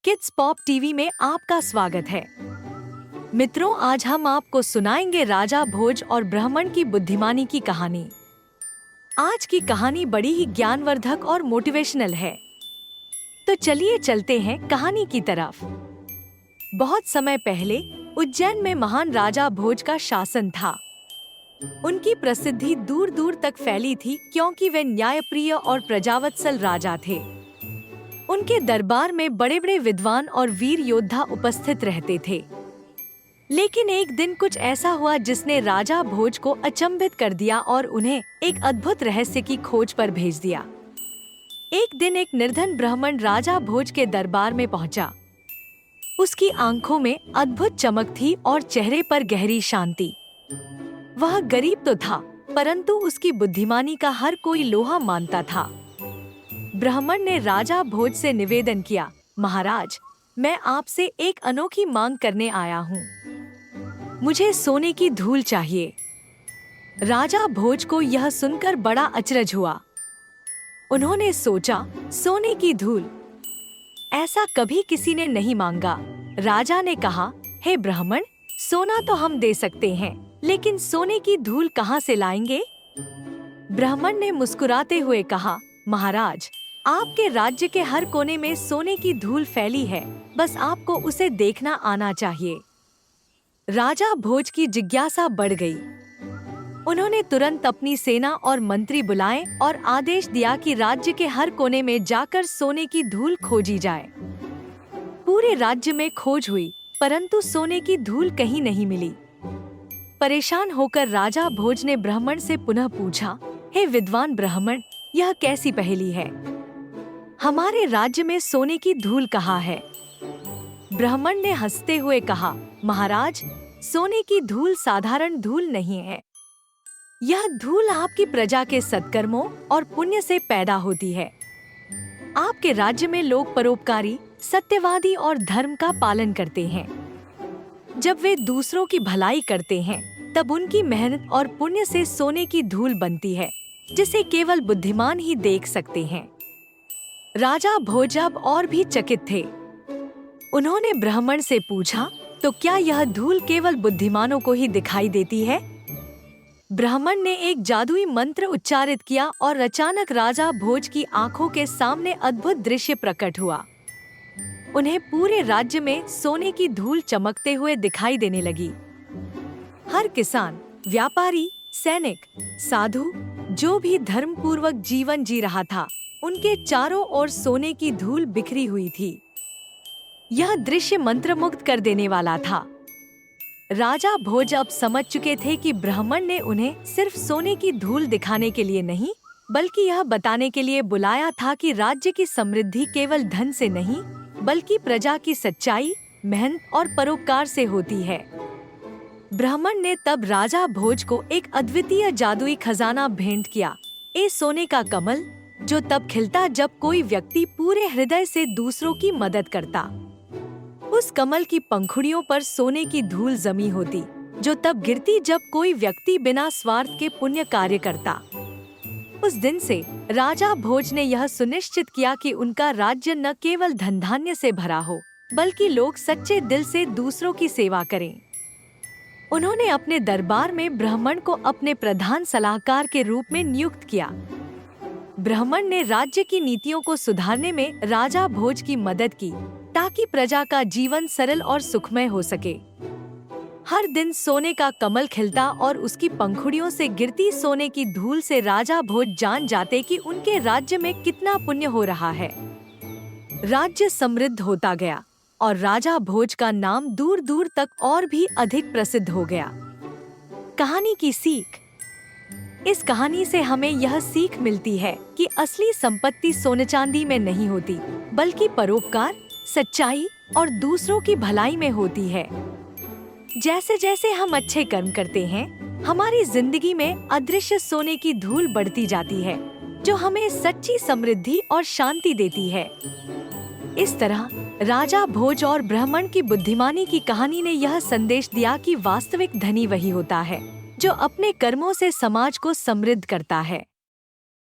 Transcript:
Kids pop TV में आपका स्वागत है। मित्रों, आज हम आपको सुनाएंगे राजा भोज और ब्राह्मण की बुद्धिमानी की कहानी। आज की कहानी बड़ी ही ज्ञानवर्धक और मोटिवेशनल है। तो चलिए चलते हैं कहानी की तरफ। बहुत समय पहले उज्जैन में महान राजा भोज का शासन था। उनकी प्रसिद्धि दूर दूर तक फैली थी क्योंकि वे न्यायप्रिय और प्रजावत्सल राजा थे। उनके दरबार में बड़े बड़े विद्वान और वीर योद्धा उपस्थित रहते थे। लेकिन एक दिन कुछ ऐसा हुआ जिसने राजा भोज को अचंभित कर दिया और उन्हें एक अद्भुत रहस्य की खोज पर भेज दिया। एक दिन एक निर्धन ब्राह्मण राजा भोज के दरबार में पहुंचा। उसकी आंखों में अद्भुत चमक थी और चेहरे पर गहरी शांति। वह गरीब तो था, परंतु उसकी बुद्धिमानी का हर कोई लोहा मानता था। ब्राह्मण ने राजा भोज से निवेदन किया, महाराज, मैं आपसे एक अनोखी मांग करने आया हूँ। मुझे सोने की धूल चाहिए। राजा भोज को यह सुनकर बड़ा अचरज हुआ। उन्होंने सोचा, सोने की धूल? ऐसा कभी किसी ने नहीं मांगा। राजा ने कहा, हे ब्राह्मण, सोना तो हम दे सकते हैं, लेकिन सोने की धूल कहाँ से लाएंगे? ब्राह्मण ने मुस्कुराते हुए कहा, महाराज, आपके राज्य के हर कोने में सोने की धूल फैली है, बस आपको उसे देखना आना चाहिए। राजा भोज की जिज्ञासा बढ़ गई। उन्होंने तुरंत अपनी सेना और मंत्री बुलाए और आदेश दिया कि राज्य के हर कोने में जाकर सोने की धूल खोजी जाए। पूरे राज्य में खोज हुई, परंतु सोने की धूल कहीं नहीं मिली। परेशान होकर राजा भोज ने ब्राह्मण से पुनः पूछा, हे विद्वान ब्राह्मण, यह कैसी पहेली है? हमारे राज्य में सोने की धूल कहाँ है? ब्राह्मण ने हंसते हुए कहा, महाराज, सोने की धूल साधारण धूल नहीं है। यह धूल आपकी प्रजा के सत्कर्मों और पुण्य से पैदा होती है। आपके राज्य में लोग परोपकारी, सत्यवादी और धर्म का पालन करते हैं। जब वे दूसरों की भलाई करते हैं, तब उनकी मेहनत और पुण्य से सोने की धूल बनती है, जिसे केवल बुद्धिमान ही देख सकते हैं। राजा भोज अब और भी चकित थे। उन्होंने ब्राह्मण से पूछा, तो क्या यह धूल केवल बुद्धिमानों को ही दिखाई देती है? ब्राह्मण ने एक जादुई मंत्र उच्चारित किया और अचानक राजा भोज की आंखों के सामने अद्भुत दृश्य प्रकट हुआ। उन्हें पूरे राज्य में सोने की धूल चमकते हुए दिखाई देने लगी। हर किसान, व्यापारी, सैनिक, साधु, जो भी धर्म पूर्वक जीवन जी रहा था, उनके चारों ओर सोने की धूल बिखरी हुई थी। यह दृश्य मंत्रमुग्ध कर देने वाला था। राजा भोज अब समझ चुके थे कि ब्राह्मण ने उन्हें सिर्फ सोने की धूल दिखाने के लिए नहीं, बल्कि यह बताने के लिए बुलाया था कि राज्य की समृद्धि केवल धन से नहीं, बल्कि प्रजा की सच्चाई, मेहनत और परोपकार से होती है। ब्राह्मण ने तब राजा भोज को एक अद्वितीय जादुई खजाना भेंट किया, ए सोने का कमल, जो तब खिलता जब कोई व्यक्ति पूरे हृदय से दूसरों की मदद करता। उस कमल की पंखुड़ियों पर सोने की धूल जमी होती, जो तब गिरती जब कोई व्यक्ति बिना स्वार्थ के पुण्य कार्य करता। उस दिन से राजा भोज ने यह सुनिश्चित किया कि उनका राज्य न केवल धन धान्य से भरा हो, बल्कि लोग सच्चे दिल से दूसरों की सेवा करें। उन्होंने अपने दरबार में ब्राह्मण को अपने प्रधान सलाहकार के रूप में नियुक्त किया। ब्राह्मण ने राज्य की नीतियों को सुधारने में राजा भोज की मदद की, ताकि प्रजा का जीवन सरल और सुखमय हो सके। हर दिन सोने का कमल खिलता और उसकी पंखुड़ियों से गिरती सोने की धूल से राजा भोज जान जाते कि उनके राज्य में कितना पुण्य हो रहा है। राज्य समृद्ध होता गया और राजा भोज का नाम दूर दूर तक और भी अधिक प्रसिद्ध हो गया। कहानी की सीख। इस कहानी से हमें यह सीख मिलती है कि असली संपत्ति सोने चांदी में नहीं होती, बल्कि परोपकार, सच्चाई और दूसरों की भलाई में होती है। जैसे जैसे हम अच्छे कर्म करते हैं, हमारी जिंदगी में अदृश्य सोने की धूल बढ़ती जाती है, जो हमें सच्ची समृद्धि और शांति देती है। इस तरह राजा भोज और ब्राह्मण की बुद्धिमानी की कहानी ने यह संदेश दिया कि वास्तविक धनी वही होता है, जो अपने कर्मों से समाज को समृद्ध करता है।